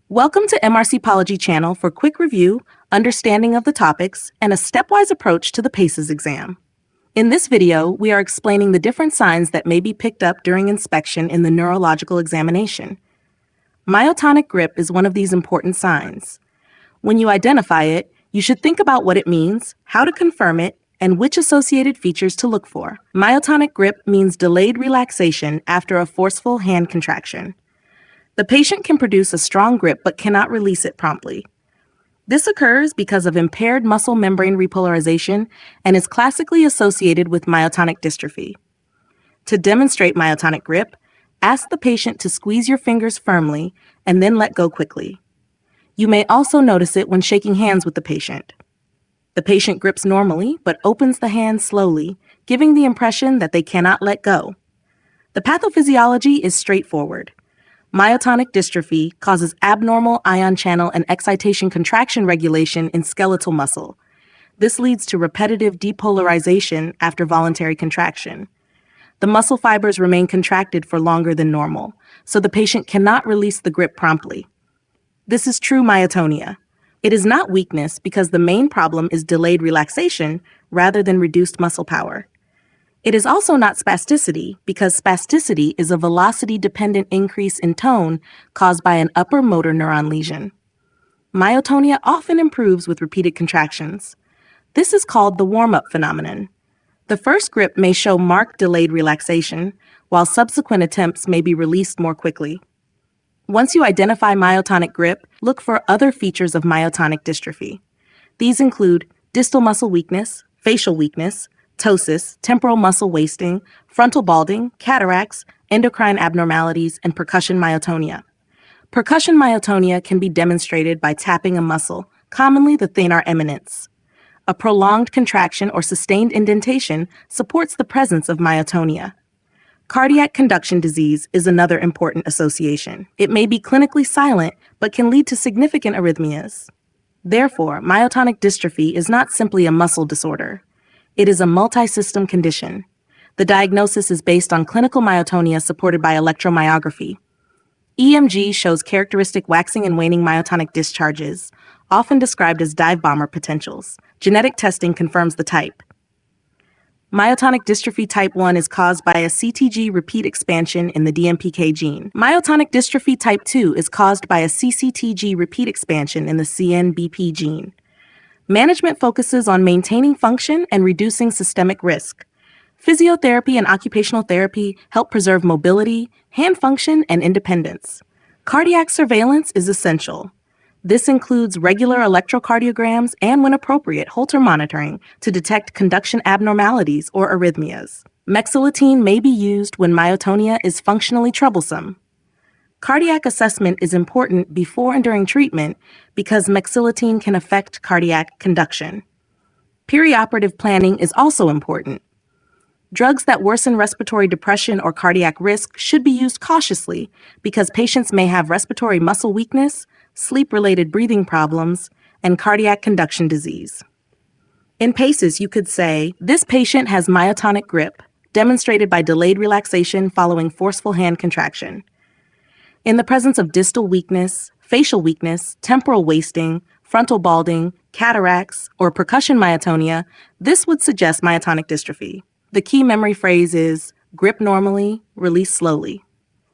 Welcome to MRCPology channel for quick review, understanding of the topics, and a stepwise approach to the PACES exam. In this video, we are explaining the different signs that may be picked up during inspection in the neurological examination. Myotonic grip is one of these important signs. When you identify it, you should think about what it means, how to confirm it, and which associated features to look for. Myotonic grip means delayed relaxation after a forceful hand contraction. The patient can produce a strong grip but cannot release it promptly. This occurs because of impaired muscle membrane repolarization and is classically associated with myotonic dystrophy. To demonstrate myotonic grip, ask the patient to squeeze your fingers firmly and then let go quickly. You may also notice it when shaking hands with the patient. The patient grips normally but opens the hand slowly, giving the impression that they cannot let go. The pathophysiology is straightforward. Myotonic dystrophy causes abnormal ion channel and excitation contraction regulation in skeletal muscle. This leads to repetitive depolarization after voluntary contraction. The muscle fibers remain contracted for longer than normal, so the patient cannot release the grip promptly. This is true myotonia. It is not weakness because the main problem is delayed relaxation rather than reduced muscle power. It is also not spasticity because spasticity is a velocity-dependent increase in tone caused by an upper motor neuron lesion. Myotonia often improves with repeated contractions. This is called the warm-up phenomenon. The first grip may show marked delayed relaxation, while subsequent attempts may be released more quickly. Once you identify myotonic grip, look for other features of myotonic dystrophy. These include distal muscle weakness, facial weakness, ptosis, temporal muscle wasting, frontal balding, cataracts, endocrine abnormalities, and percussion myotonia. Percussion myotonia can be demonstrated by tapping a muscle, commonly the thenar eminence. A prolonged contraction or sustained indentation supports the presence of myotonia. Cardiac conduction disease is another important association. It may be clinically silent, but can lead to significant arrhythmias. Therefore, myotonic dystrophy is not simply a muscle disorder. It is a multi-system condition. The diagnosis is based on clinical myotonia supported by electromyography. EMG shows characteristic waxing and waning myotonic discharges, often described as dive bomber potentials. Genetic testing confirms the type. Myotonic dystrophy type 1 is caused by a CTG repeat expansion in the DMPK gene. Myotonic dystrophy type 2 is caused by a CCTG repeat expansion in the CNBP gene. Management focuses on maintaining function and reducing systemic risk. Physiotherapy and occupational therapy help preserve mobility, hand function, and independence. Cardiac surveillance is essential. This includes regular electrocardiograms and, when appropriate, Holter monitoring to detect conduction abnormalities or arrhythmias. Mexiletine may be used when myotonia is functionally troublesome. Cardiac assessment is important before and during treatment because mexiletine can affect cardiac conduction. Perioperative planning is also important. Drugs that worsen respiratory depression or cardiac risk should be used cautiously because patients may have respiratory muscle weakness, sleep-related breathing problems, and cardiac conduction disease. In PACES, you could say, this patient has myotonic grip, demonstrated by delayed relaxation following forceful hand contraction. In the presence of distal weakness, facial weakness, temporal wasting, frontal balding, cataracts, or percussion myotonia, this would suggest myotonic dystrophy. The key memory phrase is grip normally, release slowly.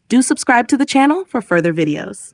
Do subscribe to the channel for further videos.